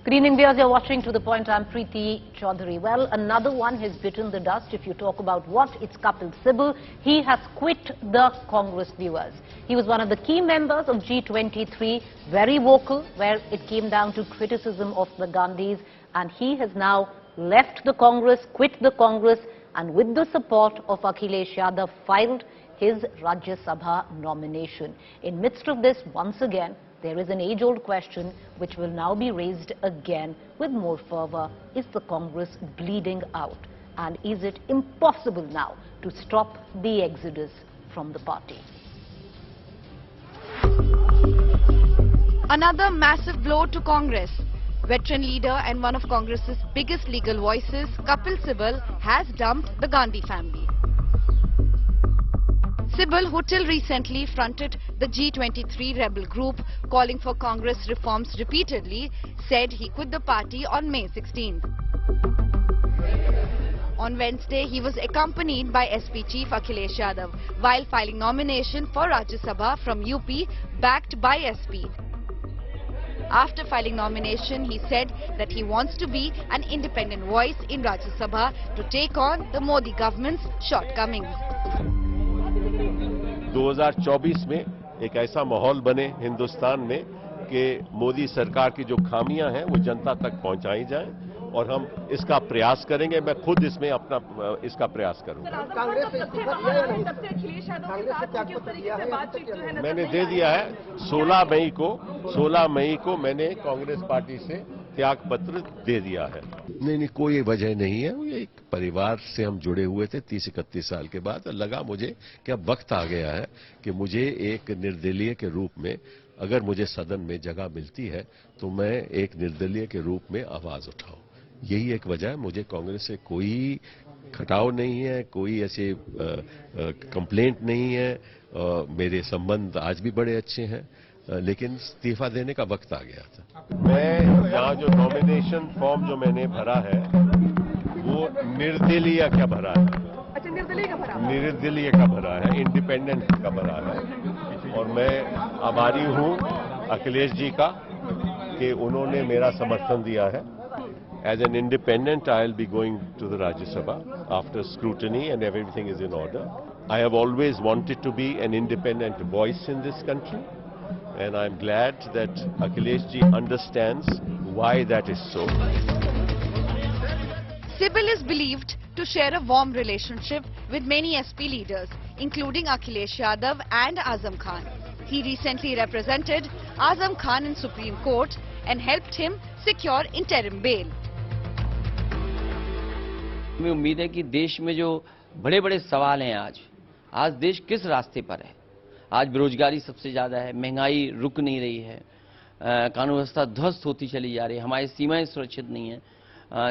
Good evening, viewers. You're watching To The Point. I'm Preeti Choudhary. Well, another one has bitten the dust. If you talk about what, it's Kapil Sibal. He has quit the Congress, viewers. He was one of the key members of G23, very vocal, where it came down to criticism of the Gandhis. And he has now left the Congress, quit the Congress, and with the support of Akhilesh Yadav, filed his Rajya Sabha nomination. In midst of this, once again, there is an age-old question which will now be raised again with more fervor. Is the Congress bleeding out? And is it impossible now to stop the exodus from the party? Another massive blow to Congress. Veteran leader and one of Congress's biggest legal voices, Kapil Sibal, has dumped the Gandhi family. Sibal, who till recently fronted the G23 rebel group calling for Congress reforms repeatedly, said he quit the party on May 16th. On Wednesday, he was accompanied by SP Chief Akhilesh Yadav while filing nomination for Rajya Sabha from UP, backed by SP. After filing nomination, he said that he wants to be an independent voice in Rajya Sabha to take on the Modi government's shortcomings. 2024 में एक ऐसा माहौल बने हिंदुस्तान में कि मोदी सरकार की जो खामियां हैं वो जनता तक पहुंचाई जाएं और हम इसका प्रयास करेंगे। मैं खुद इसमें अपना इसका प्रयास करूंगा। मैंने दे दिया है 16 मई को मैंने कांग्रेस पार्टी से त्याग पत्र दे दिया है। नहीं, कोई वजह नहीं है। ये एक परिवार से हम जुड़े हुए थे 30-31 साल के बाद। लगा मुझे कि अब वक्त आ गया है कि मुझे एक निर्दलीय के रूप में, अगर मुझे सदन में जगह मिलती है तो मैं एक निर्दलीय के रूप में आवाज उठाऊं। यही एक वजह है। मुझे कांग्रेस से कोई खटाव नहीं है, कोई ऐसे कंप्लेंट नहीं है। मेरे संबंध आज भी बड़े अच्छे हैं, लेकिन इस्तीफा देने का वक्त आ गया था। मैं यहाँ जो नॉमिनेशन फॉर्म जो मैंने भरा है वो निर्दलीय का भरा है। अच्छा, निर्दलीय का भरा है, इंडिपेंडेंट का भरा है। और मैं आभारी हूँ अखिलेश जी का कि उन्होंने मेरा समर्थन दिया है। As an independent, I'll be going to the Rajya Sabha after scrutiny and everything is in order. I have always wanted to be an independent voice in this country, and I'm glad that Akhilesh ji understands why that is so. Sibal is believed to share a warm relationship with many SP leaders, including Akhilesh Yadav and Azam Khan. He recently represented Azam Khan in Supreme Court and helped him secure interim bail. हमें उम्मीद है कि देश में जो बड़े बड़े सवाल हैं आज देश किस रास्ते पर है। आज बेरोजगारी सबसे ज़्यादा है, महंगाई रुक नहीं रही है, कानून व्यवस्था ध्वस्त होती चली जा रही है, हमारी सीमाएं सुरक्षित नहीं हैं,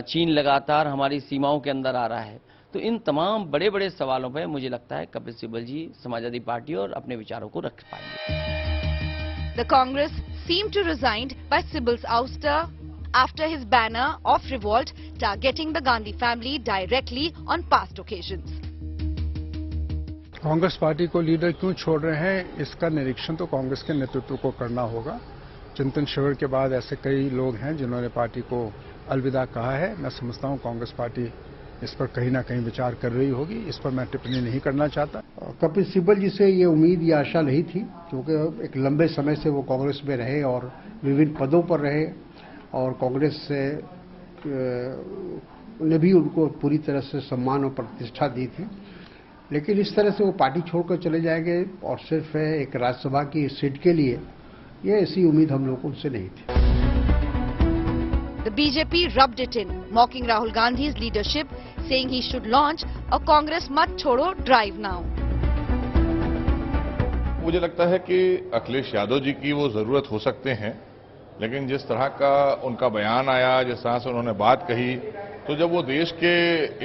चीन लगातार हमारी सीमाओं के अंदर आ रहा है। तो इन तमाम बड़े बड़े सवालों पर मुझे लगता है कपिल सिब्बल जी समाजवादी पार्टी और अपने विचारों को रख पाएंगे। The Congress seemed to resigned by Sibal's ouster after his banner of revolt targeting the Gandhi family directly on past occasions. Congress party को लीडर क्यों छोड़ रहे हैं, इसका निरीक्षण तो कांग्रेस के नेतृत्व को करना होगा। चिंतन शिविर के बाद ऐसे कई लोग हैं जिन्होंने पार्टी को अलविदा कहा है। मैं समझता हूं कांग्रेस पार्टी इस पर कहीं ना कहीं विचार कर रही होगी। इस पर मैं टिप्पणी नहीं करना चाहता। कपिल सिब्बल जी से ये उम्मीद या आशा नहीं थी, क्योंकि एक लंबे समय से वो कांग्रेस में रहे और विभिन्न पदों पर रहे और कांग्रेस से ने भी उनको पूरी तरह से सम्मान और प्रतिष्ठा दी थी। लेकिन इस तरह से वो पार्टी छोड़कर चले जाएंगे और सिर्फ एक राज्यसभा की सीट के लिए, ये ऐसी उम्मीद हम लोगों से नहीं थी। The BJP rubbed it in, mocking Rahul Gandhi's leadership, saying he should launch a Congress Mat Chodo drive now. मुझे लगता है कि अखिलेश यादव जी की वो जरूरत हो सकते हैं, लेकिन जिस तरह का उनका बयान आया, जिस तरह से उन्होंने बात कही, तो जब वो देश के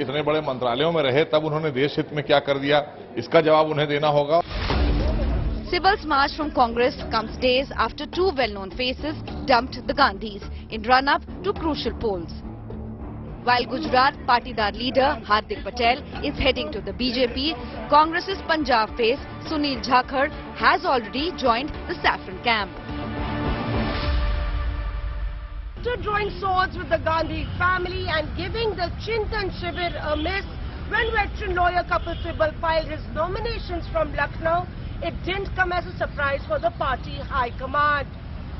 इतने बड़े मंत्रालयों में रहे तब उन्होंने देश हित में क्या कर दिया, इसका जवाब उन्हें देना होगा। Sibal's march from Congress comes days after two well-known faces dumped the Gandhis in run-up to crucial polls. While Gujarat Patidar leader Hardik Patel is heading to the BJP, Congress's Punjab face Sunil Jakhar has already joined the saffron camp. After drawing swords with the Gandhi family and giving the Chintan Shivir a miss, when veteran lawyer Kapil Sibal filed his nominations from Lucknow, it didn't come as a surprise for the party high command.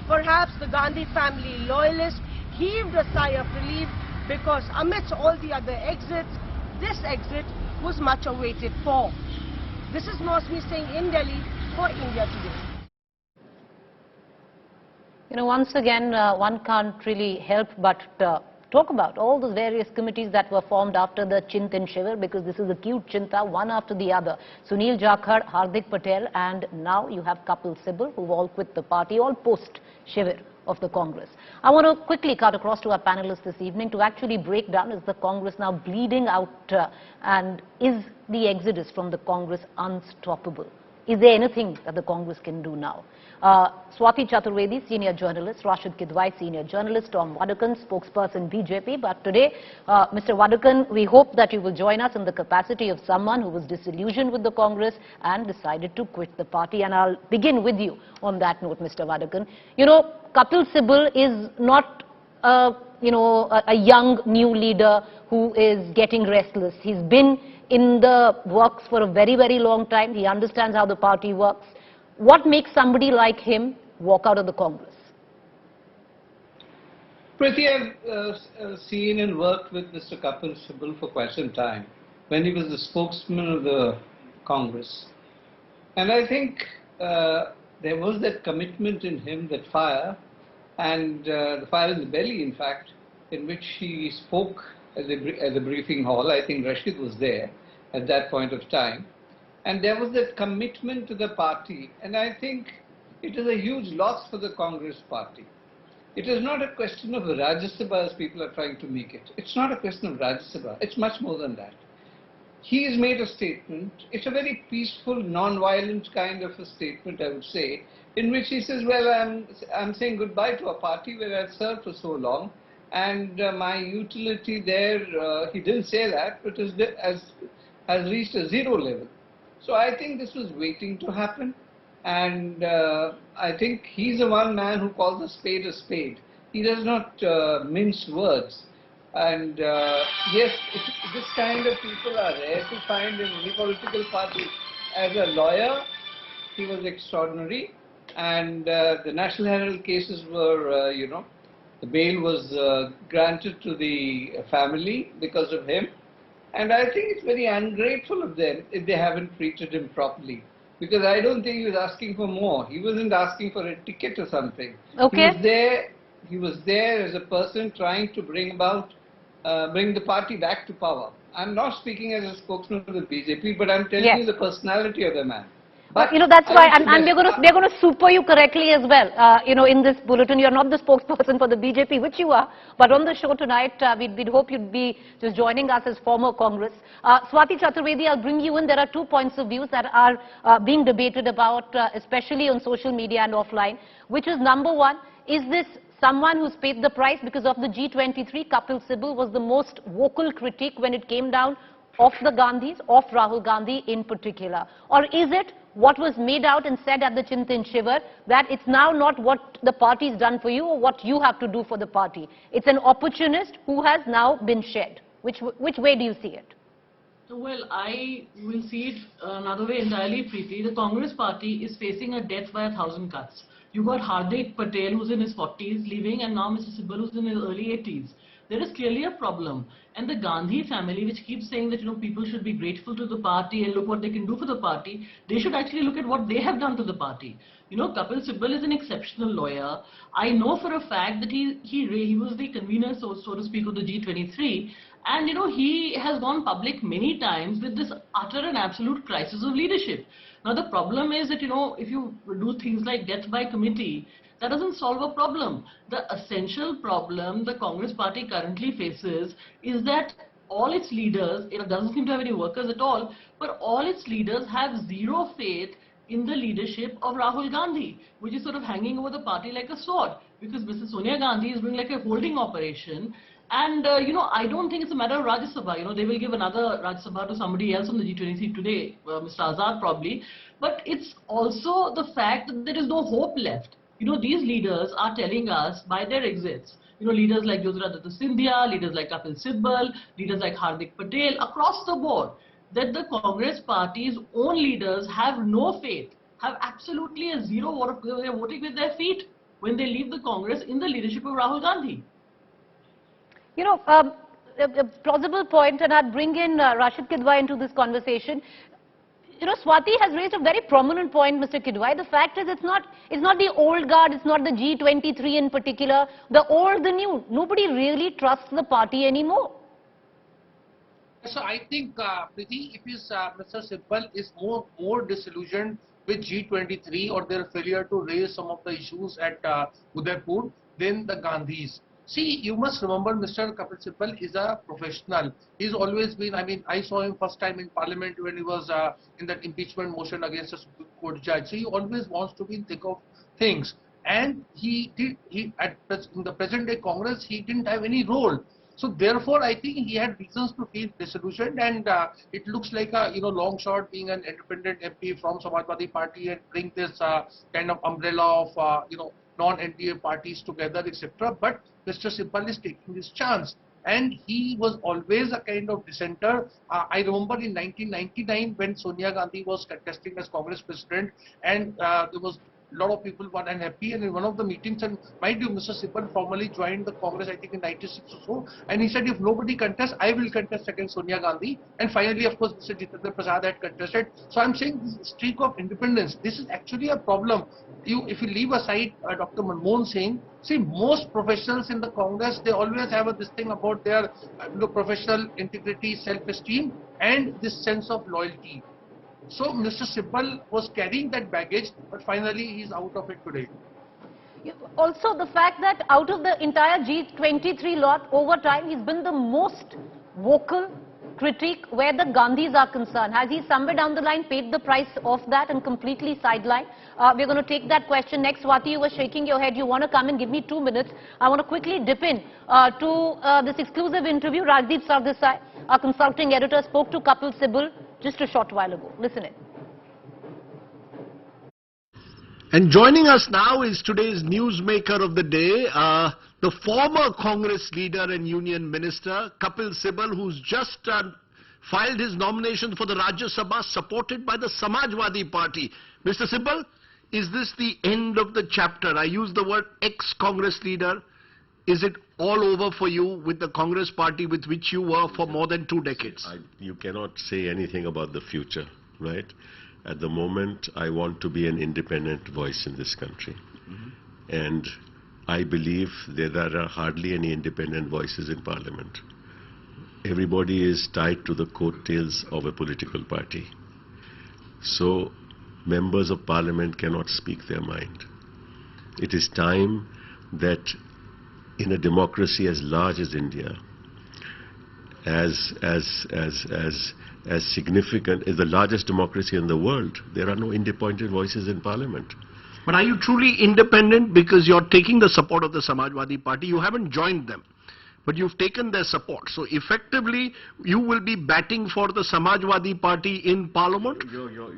Perhaps the Gandhi family loyalists heaved a sigh of relief because amidst all the other exits, this exit was much awaited for. This is Mosmi Singh in Delhi for India Today. You know, once again, one can't really help but talk about all the various committees that were formed after the Chintan Shivir, because this is a cute Chinta, one after the other. Sunil Jakhar, Hardik Patel, and now you have Kapil Sibal, who've all quit the party, all post-Shivir of the Congress. I want to quickly cut across to our panelists this evening to actually break down, is the Congress now bleeding out and is the exodus from the Congress unstoppable? Is there anything that the Congress can do now? Swati Chaturvedi, senior journalist, Rashid Kidwai, senior journalist, Tom Vadakkan, spokesperson BJP. But today, Mr. Vadakkan, we hope that you will join us in the capacity of someone who was disillusioned with the Congress and decided to quit the party. And I'll begin with you on that note, Mr. Vadakkan. You know, Kapil Sibal is not a young new leader who is getting restless. He's been in the works for a very, very long time. He understands how the party works. What makes somebody like him walk out of the Congress? Preeti, I've seen and worked with Mr. Kapil Sibal for quite some time, when he was the spokesman of the Congress. And I think there was that commitment in him, that fire, and the fire in the belly, in fact, in which he spoke at the briefing hall. I think Rashid was there at that point of time. And there was that commitment to the party. And I think it is a huge loss for the Congress party. It is not a question of Rajya Sabha as people are trying to make it. It's not a question of Rajya Sabha. It's much more than that. He has made a statement. It's a very peaceful, non-violent kind of a statement, I would say, in which he says, well, I'm saying goodbye to a party where I've served for so long. And my utility there, he didn't say that, but has reached a zero level. So I think this was waiting to happen, and I think he's the one man who calls a spade a spade. He does not mince words, and yes, this kind of people are rare to find in any political party. As a lawyer, he was extraordinary, and the National Herald cases were, the bail was granted to the family because of him. And I think it's very ungrateful of them if they haven't treated him properly. Because I don't think he was asking for more. He wasn't asking for a ticket or something. Okay. He was there as a person trying to bring the party back to power. I'm not speaking as a spokesman of the BJP, but I'm telling you the personality of the man. But that's why, and we're going to super you correctly as well. In this bulletin, you're not the spokesperson for the BJP, which you are. But on the show tonight, we'd hope you'd be just joining us as former Congress. Swati Chaturvedi, I'll bring you in. There are 2 points of views that are being debated about, especially on social media and offline, which is number one, is this someone who's paid the price because of the G23? Kapil Sibal was the most vocal critique when it came down of the Gandhis, of Rahul Gandhi in particular. Or is it what was made out and said at the Chintan Shivir, that it's now not what the party's done for you or what you have to do for the party? It's an opportunist who has now been shed. Which way do you see it? Well, I will see it another way entirely, Preeti. The Congress party is facing a death by 1,000 cuts. You got Hardik Patel, who's in his 40s, leaving, and now Mr. Sibal, who's in his early 80s. There is clearly a problem. And the Gandhi family, which keeps saying that, people should be grateful to the party and look what they can do for the party, they should actually look at what they have done to the party. Kapil Sibal is an exceptional lawyer. I know for a fact that he was the convener, so to speak, of the G23. And, he has gone public many times with this utter and absolute crisis of leadership. Now, the problem is that, if you do things like death by committee, that doesn't solve a problem. The essential problem the Congress party currently faces is that all its leaders, it doesn't seem to have any workers at all, but all its leaders have zero faith in the leadership of Rahul Gandhi, which is sort of hanging over the party like a sword, because Mrs. Sonia Gandhi is doing like a holding operation. And, I don't think it's a matter of Rajya Sabha. They will give another Rajya Sabha to somebody else on the G23 today, Mr. Azad probably. But it's also the fact that there is no hope left. These leaders are telling us by their exits leaders like Jyotiraditta Scindia, leaders like Kapil Sibal, leaders like Hardik Patel, across the board, that the Congress party's own leaders have no faith, have absolutely a zero vote, they're voting with their feet when they leave the Congress in the leadership of Rahul Gandhi. A plausible point, and I'd bring in Rashid Kidwai into this conversation. Swati has raised a very prominent point, Mr. Kidwai. The fact is, it's not the old guard, it's not the G23 in particular, the old, the new. Nobody really trusts the party anymore. So I think, Preeti, it is Mr. Sibal is more disillusioned with G23 or their failure to raise some of the issues at Udaipur than the Gandhis. See, you must remember Mr. Kapil Sibal is a professional. He's always been, I saw him first time in Parliament when he was in that impeachment motion against a Supreme Court judge. So he always wants to be in thick of things. And in the present day Congress, he didn't have any role. So therefore, I think he had reasons to feel disillusioned, and it looks like a long shot being an independent MP from Samajwadi Party and bring this kind of umbrella of non-NDA parties together, etc. But Mr. Sibal is taking this chance, and he was always a kind of dissenter. I remember in 1999 when Sonia Gandhi was contesting as Congress president, and there was a lot of people were unhappy, and in one of the meetings, and mind you, Mr. Sibal formally joined the Congress, I think in 96 or so, and he said, if nobody contests, I will contest against Sonia Gandhi. And finally, of course, Mr. Jitendra Prasad had contested. So I'm saying this streak of independence, this is actually a problem. If you leave aside Dr. Manmohan Singh, see, most professionals in the Congress, they always have this thing about their professional integrity, self-esteem, and this sense of loyalty. So Mr. Sibal was carrying that baggage, but finally he's out of it today. Also, the fact that out of the entire G23 lot, over time, he's been the most vocal critique where the Gandhis are concerned. Has he somewhere down the line paid the price of that and completely sidelined? We're going to take that question next. Swati, you were shaking your head. You want to come and give me 2 minutes. I want to quickly dip in to this exclusive interview. Rajdeep Sardesai, our consulting editor, spoke to Kapil Sibal just a short while ago. Listen in. And joining us now is today's newsmaker of the day, the former Congress leader and union minister, Kapil Sibal, who's just filed his nomination for the Rajya Sabha, supported by the Samajwadi Party. Mr. Sibal, is this the end of the chapter? I use the word ex-Congress leader. Is it all over for you with the Congress party with which you were for more than 2 decades? You cannot say anything about the future, right? At the moment, I want to be an independent voice in this country. And I believe that there are hardly any independent voices in Parliament. Everybody is tied to the coattails of a political party. So members of Parliament cannot speak their mind. It is time that in a democracy as large as India, as significant as the largest democracy in the world, there are no independent voices in Parliament. But are you truly independent because you're taking the support of the Samajwadi Party? You haven't joined them, but you've taken their support. So effectively, you will be batting for the Samajwadi Party in Parliament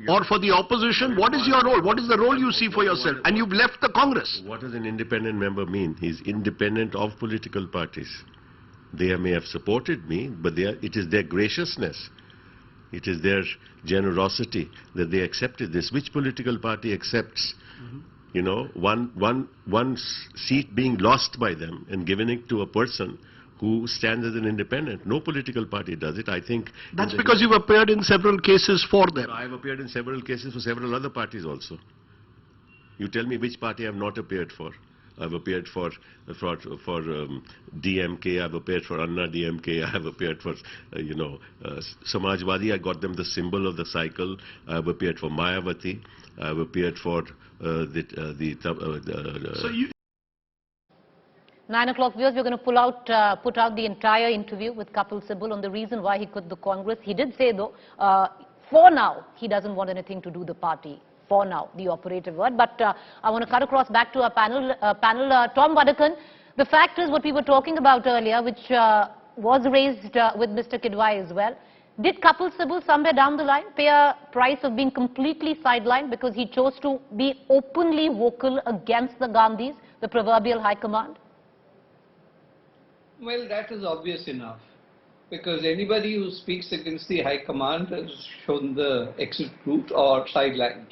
or for the opposition. What is your role? What is the role you see for yourself? And you've left the Congress. What does an independent member mean? He's independent of political parties. They may have supported me, but it is their graciousness. It is their generosity that they accepted this. Which political party accepts, one seat being lost by them and giving it to a person who stands as an independent? No political party does it. I think that's because you've appeared in several cases for them. I've appeared in several cases for several other parties also. You tell me which party I have not appeared for. I've appeared for DMK, I've appeared for Anna DMK, I have appeared for, Samajwadi, I got them the symbol of the cycle. I've appeared for Mayawati, I've appeared for So 9 o'clock viewers, we're going to put out the entire interview with Kapil Sibal on the reason why he quit the Congress. He did say though, for now, he doesn't want anything to do with the party. For now, the operative word. But I want to cut across back to our panel. Tom Vadakkan, the fact is what we were talking about earlier, which was raised with Mr. Kidwai as well. Did Kapil Sibal somewhere down the line pay a price of being completely sidelined because he chose to be openly vocal against the Gandhis, the proverbial high command? Well, that is obvious enough, because anybody who speaks against the High Command has shown the exit route or sidelined.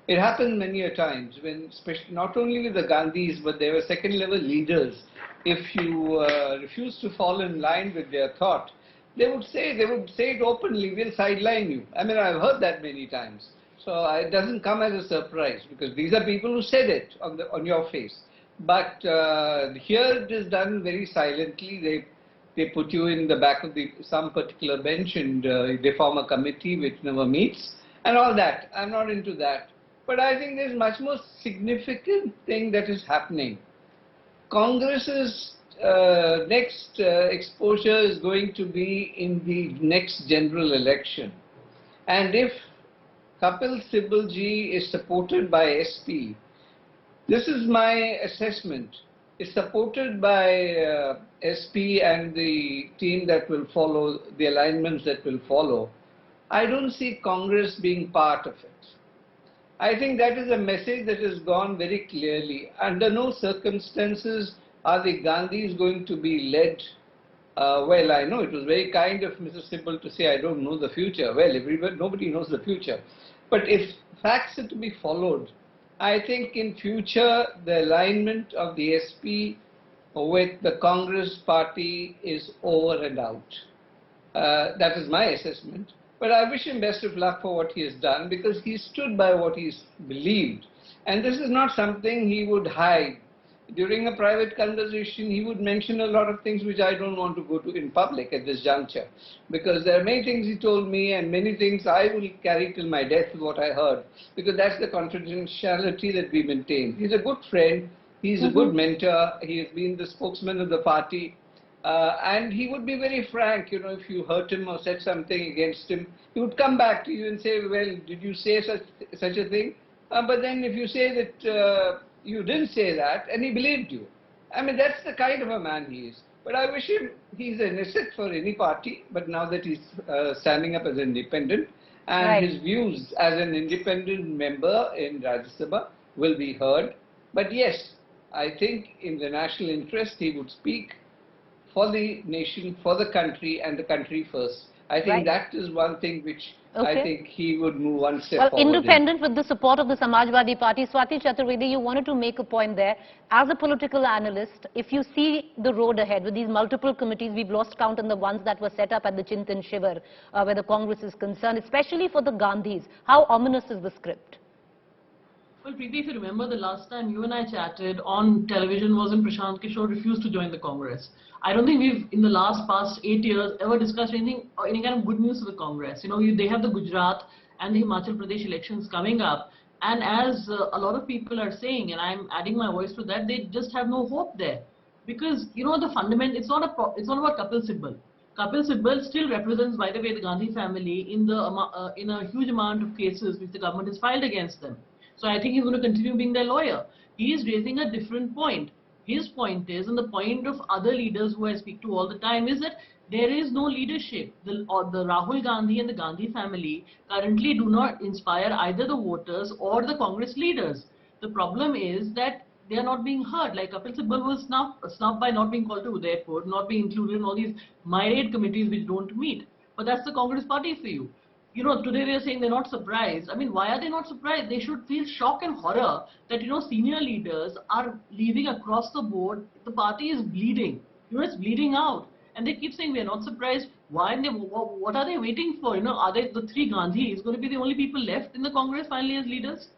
It happened many a times when, especially not only with the Gandhis, but there were second-level leaders. If you refuse to fall in line with their thought, they would say it openly, we'll sideline you. I mean, I've heard that many times. So it doesn't come as a surprise, because these are people who said it on your face. But here it is done very silently. They put you in the back of some particular bench, and they form a committee which never meets and all that. I'm not into that. But I think there's much more significant thing that is happening. Congress's next exposure is going to be in the next general election. And if Kapil Sibal ji is supported by SP, this is my assessment, is supported by SP and the team that will follow, the alignments that will follow, I don't see Congress being part of it. I think that is a message that has gone very clearly. Under no circumstances are the Gandhis going to be led. Well, I know it was very kind of Mr. Sibal to say, I don't know the future. Well, nobody knows the future. But if facts are to be followed, I think in future the alignment of the SP with the Congress party is over and out. That is my assessment. But I wish him best of luck for what he has done, because he stood by what he's believed. And this is not something he would hide. During a private conversation, he would mention a lot of things which I don't want to go to in public at this juncture. Because there are many things he told me, and many things I will carry till my death with what I heard. Because that's the confidentiality that we maintain. He's a good friend. He's a good mentor. He has been the spokesman of the party. And he would be very frank, you know, if you hurt him or said something against him, he would come back to you and say, well, did you say such a thing? But then if you say that you didn't say that, and he believed you. I mean, that's the kind of a man he is. But I wish him, he's an asset for any party, but now that he's standing up as an independent, and his views as an independent member in Rajya Sabha will be heard. But yes, I think in the national interest, he would speak for the nation, for the country, and the country first. I think that is one thing which I think he would move one step forward. Independent with the support of the Samajwadi Party. Swati, Chaturvedi, you wanted to make a point there. As a political analyst, if you see the road ahead with these multiple committees, we've lost count on the ones that were set up at the Chintan Shivir, where the Congress is concerned, especially for the Gandhis. How ominous is the script? Well, Preeti, if you remember the last time you and I chatted on television was when Prashant Kishore refused to join the Congress. I don't think we've, in the past 8 years, ever discussed anything, or any kind of good news for the Congress. You know, they have the Gujarat and the Himachal Pradesh elections coming up. And as a lot of people are saying, and I'm adding my voice to that, they just have no hope there. Because, you know, the fundament, it's not about Kapil Sibal. Kapil Sibal still represents, by the way, the Gandhi family in a huge amount of cases which the government has filed against them. So I think he's going to continue being their lawyer. He is raising a different point. His point is, and the point of other leaders who I speak to all the time, is that there is no leadership. The Rahul Gandhi and the Gandhi family currently do not inspire either the voters or the Congress leaders. The problem is that they are not being heard. Like Kapil Sibal was snubbed by not being called to Udaipur, not being included in all these myriad committees which don't meet. But that's the Congress party for you. You know, today they are saying they're not surprised. I mean, why are they not surprised? They should feel shock and horror that, you know, senior leaders are leaving across the board. The party is bleeding. You know, it's bleeding out. And they keep saying we're not surprised. Why? What are they waiting for? You know, are they, the three Gandhis, going to be the only people left in the Congress finally as leaders?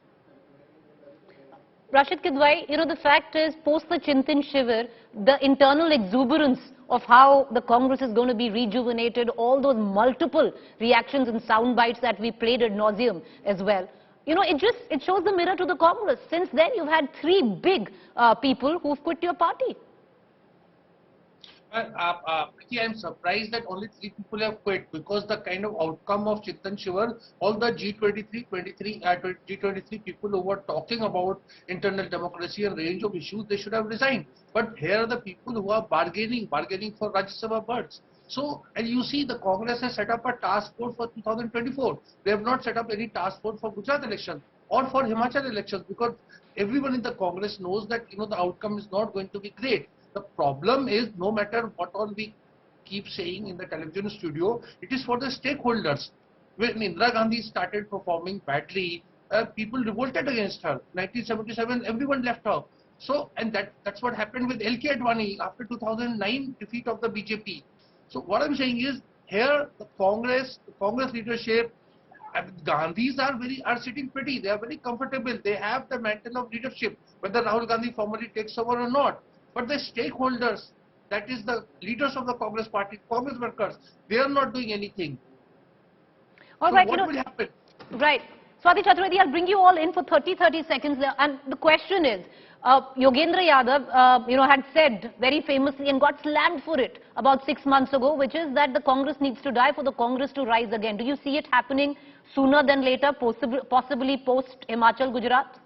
Rashid, Kidwai, you know, the fact is, post the Chintan Shivir, the internal exuberance of how the Congress is going to be rejuvenated, all those multiple reactions and sound bites that we played ad nauseum as well. You know, it shows the mirror to the Congress. Since then, you've had three big people who've quit your party. Preeti, I'm surprised that only 3 people have quit, because the kind of outcome of Chintan Shivir, all the G23 people who were talking about internal democracy and range of issues, they should have resigned. But here are the people who are bargaining for Rajya Sabha berths. So, and you see, the Congress has set up a task force for 2024. They have not set up any task force for Gujarat elections or for Himachal elections, because everyone in the Congress knows that, you know, the outcome is not going to be great. The problem is, no matter what all we keep saying in the television studio, it is for the stakeholders. When Indira Gandhi started performing badly, people revolted against her. 1977, everyone left her. So, and that's what happened with LK Advani after 2009 defeat of the BJP. So what I'm saying is, here the Congress leadership, Gandhis are sitting pretty. They are very comfortable. They have the mantle of leadership, whether Rahul Gandhi formally takes over or not. But the stakeholders, that is the leaders of the Congress party, Congress workers, they are not doing anything. All right, what will happen? Right. Swati Chaturvedi, I'll bring you all in for 30 seconds there. And the question is, Yogendra Yadav, had said very famously and got slammed for it about 6 months ago, which is that the Congress needs to die for the Congress to rise again. Do you see it happening sooner than later, possibly post Himachal, Gujarat?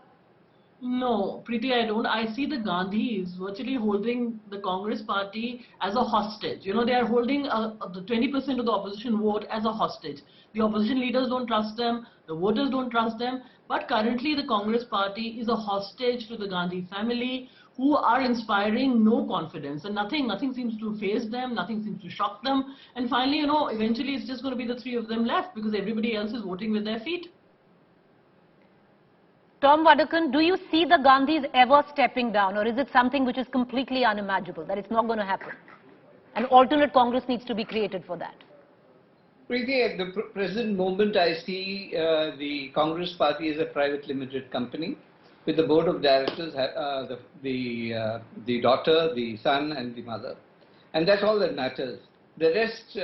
No, Preeti, I don't. I see the Gandhis virtually holding the Congress party as a hostage. They are holding the 20% of the opposition vote as a hostage. The opposition leaders don't trust them, the voters don't trust them. But currently the Congress party is a hostage to the Gandhi family, who are inspiring no confidence, and nothing seems to faze them, nothing seems to shock them. And finally, eventually it's just going to be the three of them left, because everybody else is voting with their feet. Tom Vadakkan, do you see the Gandhis ever stepping down, or is it something which is completely unimaginable, that it's not going to happen? An alternate Congress needs to be created for that. Preeti, at the present moment, I see the Congress party as a private limited company with the board of directors, the daughter, the son and the mother. And that's all that matters. The rest,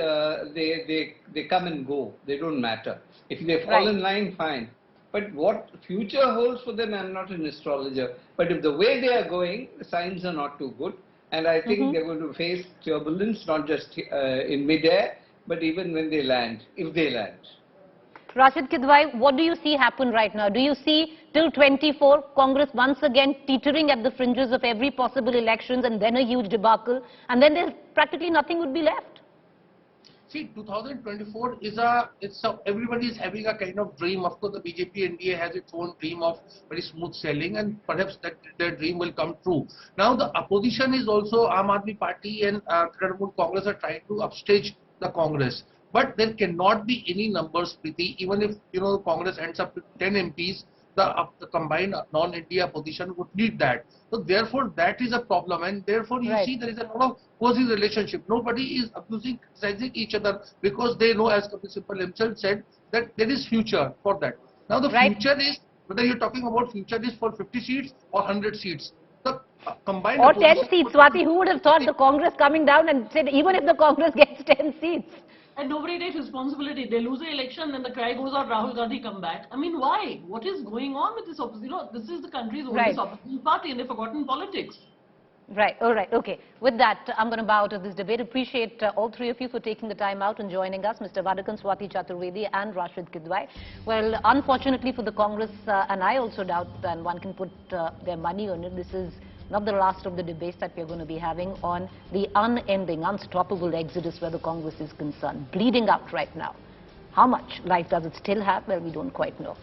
they come and go. They don't matter. If they fall in line, fine. But what future holds for them, I'm not an astrologer. But if the way they are going, the signs are not too good. And I think they're going to face turbulence, not just in mid-air, but even when they land, if they land. Rashid, Kidwai, what do you see happen right now? Do you see till 24 Congress once again teetering at the fringes of every possible elections and then a huge debacle, and then there's practically nothing would be left? See, 2024 everybody is having a kind of dream. Of course, the BJP NDA has its own dream of very smooth sailing, and perhaps their dream will come true. Now, the opposition is also Aam Aadmi Party and Trinamool Congress are trying to upstage the Congress. But there cannot be any numbers, Preeti. Even if Congress ends up with 10 MPs, the combined non-India opposition would need that. So therefore, that is a problem, and therefore you see there is a lot of cozy relationship. Nobody is abusing, criticizing each other, because they know, as Kapil Sibal himself said, that there is future for that. Now the future is, whether you're talking about future is for 50 seats or 100 seats. The combined or 10 seats, Swati. Who would have thought the Congress coming down and said even if the Congress gets 10 seats? And nobody takes responsibility. They lose the election, then the cry goes out, Rahul Gandhi come back. I mean, why? What is going on with this opposition? This is the country's oldest opposition party, and they've forgotten politics. Right, all right, okay. With that, I'm going to bow out of this debate. Appreciate all three of you for taking the time out and joining us, Mr. Vadakkan, Swati Chaturvedi and Rashid Kidwai. Well, unfortunately for the Congress, and I also doubt that one can put their money on it, this is not the last of the debates that we're going to be having on the unending, unstoppable exodus where the Congress is concerned. Bleeding out right now. How much life does it still have? Well, we don't quite know.